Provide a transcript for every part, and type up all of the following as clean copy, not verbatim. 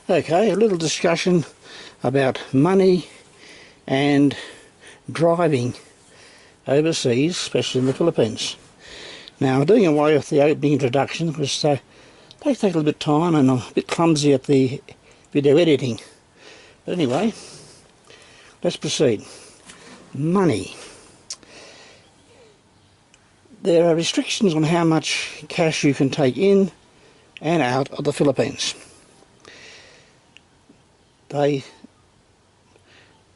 Okay, a little discussion about money and driving overseas, especially in the Philippines. Now, I'm doing away with the opening introduction because they take a little bit of time and I'm a bit clumsy at the video editing. But anyway, let's proceed. Money. There are restrictions on how much cash you can take in and out of the Philippines. They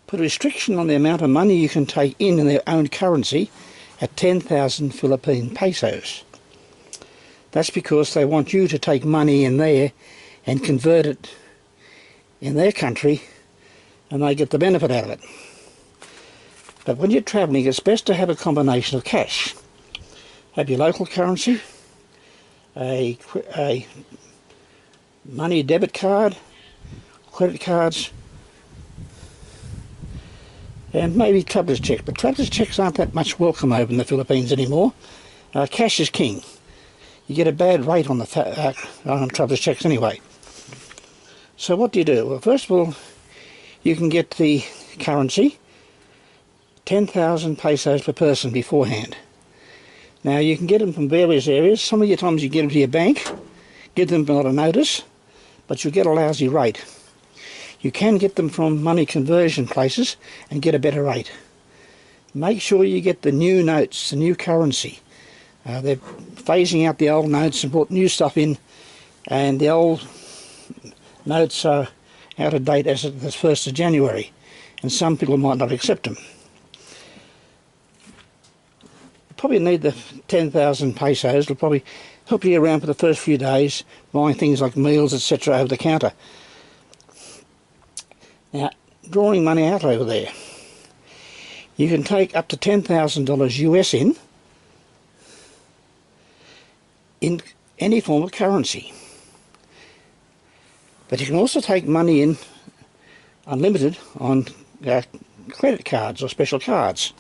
put a restriction on the amount of money you can take in their own currency at 10,000 Philippine pesos. That's because they want you to take money in there and convert it in their country and they get the benefit out of it. But when you're travelling, it's best to have a combination of cash. Have your local currency, a money debit card, credit cards, and maybe traveller's checks. But traveller's checks aren't that much welcome over in the Philippines anymore. Cash is king. You get a bad rate on the on traveller's checks anyway. So what do? Well, first of all, you can get the currency, 10,000 pesos per person beforehand. Now you can get them from various areas. Some of your times you get them to your bank, give them a lot of notice, but you'll get a lousy rate. You can get them from money conversion places and get a better rate. Make sure you get the new notes, the new currency. They're phasing out the old notes and brought new stuff in, and the old notes are out of date as of the 1st of January, and some people might not accept them. You probably need the 10,000 pesos. It'll probably help you around for the first few days, buying things like meals, etc. over the counter. Now, drawing money out over there, you can take up to $10,000 US in any form of currency. But you can also take money in unlimited on credit cards or special cards.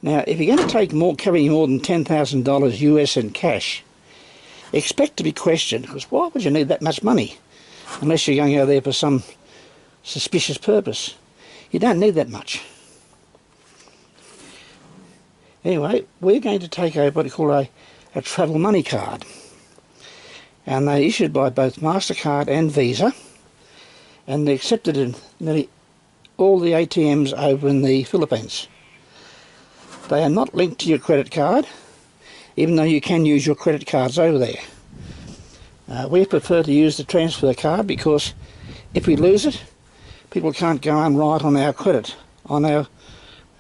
Now, if you're going to carry more than $10,000 US in cash, expect to be questioned, because why would you need that much money unless you're going over there for some suspicious purpose? You don't need that much. Anyway, we're going to take what we call a travel money card, and they're issued by both MasterCard and Visa, and they're accepted in nearly all the ATMs over in the Philippines. They are not linked to your credit card, even though you can use your credit cards over there. We prefer to use the transfer card because if we lose it, people can't go and write on our credit, on our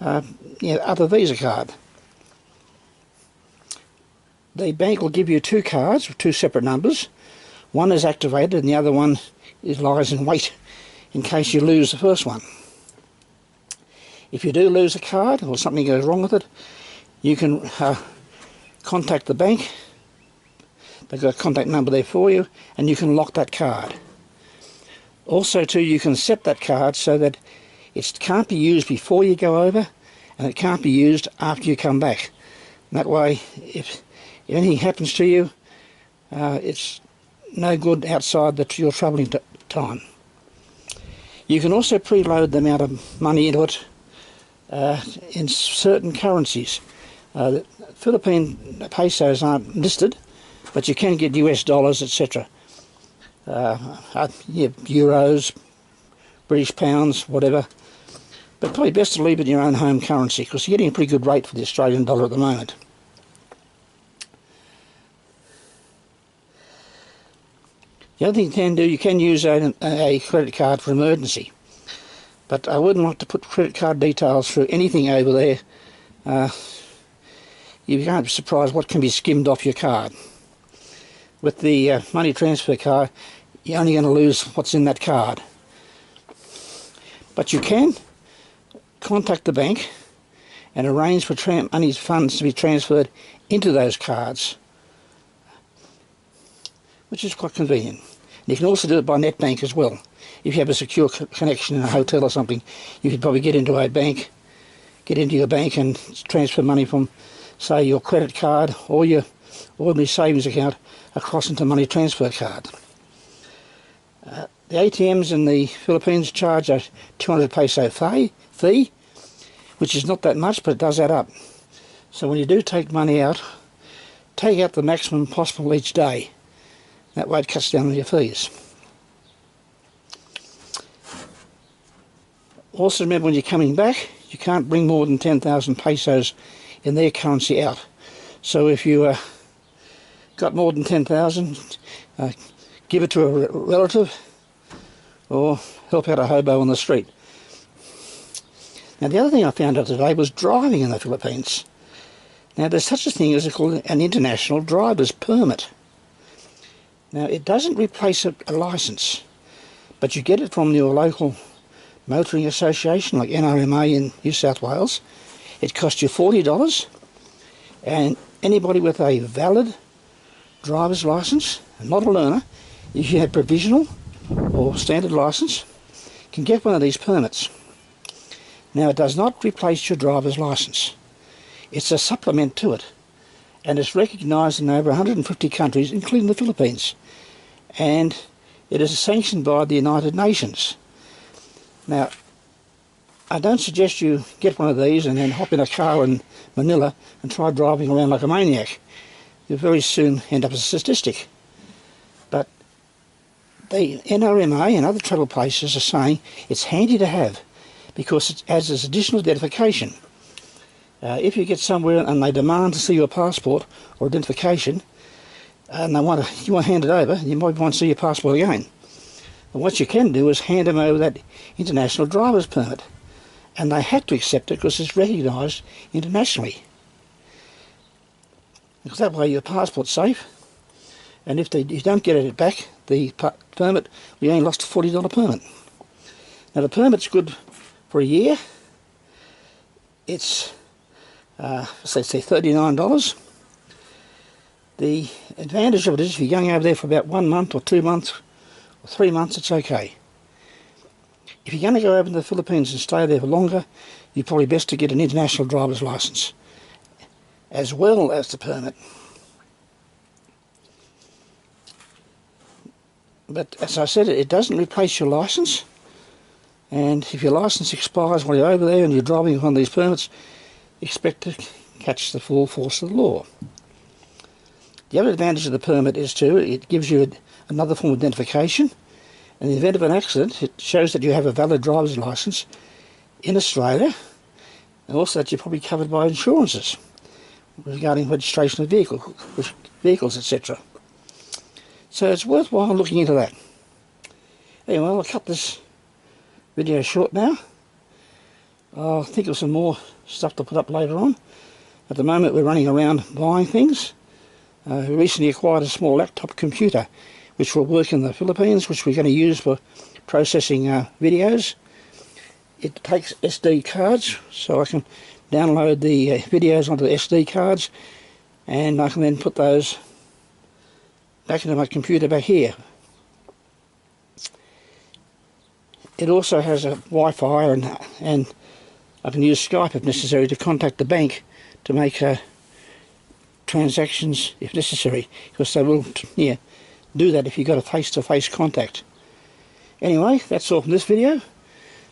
other Visa card. The bank will give you two cards with two separate numbers. One is activated and the other one lies in wait in case you lose the first one. If you do lose a card or something goes wrong with it, you can contact the bank. They've got a contact number there for you, and you can lock that card. Also too, you can set that card so that it can't be used before you go over and it can't be used after you come back. And that way, if anything happens to you, it's no good outside your travelling time. You can also preload the amount of money into it in certain currencies. Philippine pesos aren't listed, but you can get US dollars, etc. Euros, British pounds, whatever. But probably best to leave it in your own home currency because you're getting a pretty good rate for the Australian dollar at the moment. The other thing you can do, you can use a credit card for emergency. But I wouldn't like to put credit card details through anything over there. You can't be surprised what can be skimmed off your card. With the money transfer card, you're only going to lose what's in that card. But you can contact the bank and arrange for money funds to be transferred into those cards, which is quite convenient. And you can also do it by net bank as well. If you have a secure connection in a hotel or something, you could probably get into your bank and transfer money from, say, your credit card or your ordinary savings account across into money transfer card. The ATMs in the Philippines charge a 200 peso fee, which is not that much, but it does add up. So when you do take money out, take out the maximum possible each day. That way it cuts down on your fees. Also remember, when you're coming back, you can't bring more than 10,000 pesos in their currency out. So if you got more than 10,000, give it to a relative or help out a hobo on the street. Now the other thing I found out today was driving in the Philippines. Now there's such a thing as called an international driver's permit. Now it doesn't replace a license, but you get it from your local motoring association like NRMA in New South Wales. It costs you $40, and anybody with a valid driver's license, and not a learner, if you have provisional or standard license, can get one of these permits. Now it does not replace your driver's license. It's a supplement to it, and it's recognised in over 150 countries, including the Philippines, and it is sanctioned by the United Nations. Now, I don't suggest you get one of these and then hop in a car in Manila and try driving around like a maniac. You'll very soon end up as a statistic. But the NRMA and other travel places are saying it's handy to have because it adds as additional identification. If you get somewhere and they demand to see your passport or identification, and you want to hand it over, you might want to see your passport again. And what you can do is hand them over that international driver's permit, and they have to accept it because it's recognised internationally. Because that way your passport's safe, and if you don't get it back, the permit, you only lost a $40 permit. Now the permit's good for a year. It's let's say $39. The advantage of it is if you're going over there for about 1 month or 2 months or 3 months, it's okay. If you're going to go over to the Philippines and stay there for longer, you're probably best to get an international driver's license as well as the permit. But as I said, it doesn't replace your license, and if your license expires while you're over there and you're driving on these permits, expect to catch the full force of the law. The other advantage of the permit is it gives you another form of identification. In the event of an accident, it shows that you have a valid driver's license in Australia, and also that you're probably covered by insurances regarding registration of vehicles, etc. So it's worthwhile looking into that. Anyway, I'll cut this video short now. I'll think of some more stuff to put up later on. At the moment we're running around buying things. We recently acquired a small laptop computer which will work in the Philippines, which we're going to use for processing videos. It takes SD cards, so I can download the videos onto the SD cards, and I can then put those back into my computer back here. It also has a Wi-Fi, and I can use Skype if necessary to contact the bank to make transactions if necessary, because they will do that if you've got a face-to-face contact. Anyway, that's all from this video.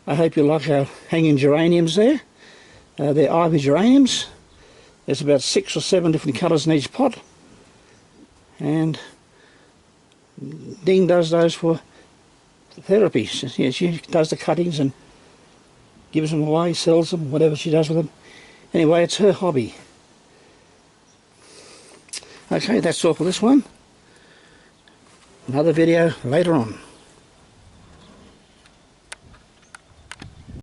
I hope you like our hanging geraniums there. They're ivy geraniums. There's about 6 or 7 different colours in each pot, and Ding does those for therapy. She does the cuttings and gives them away, sells them, whatever she does with them. Anyway, it's her hobby. Okay, that's all for this one. Another video later on.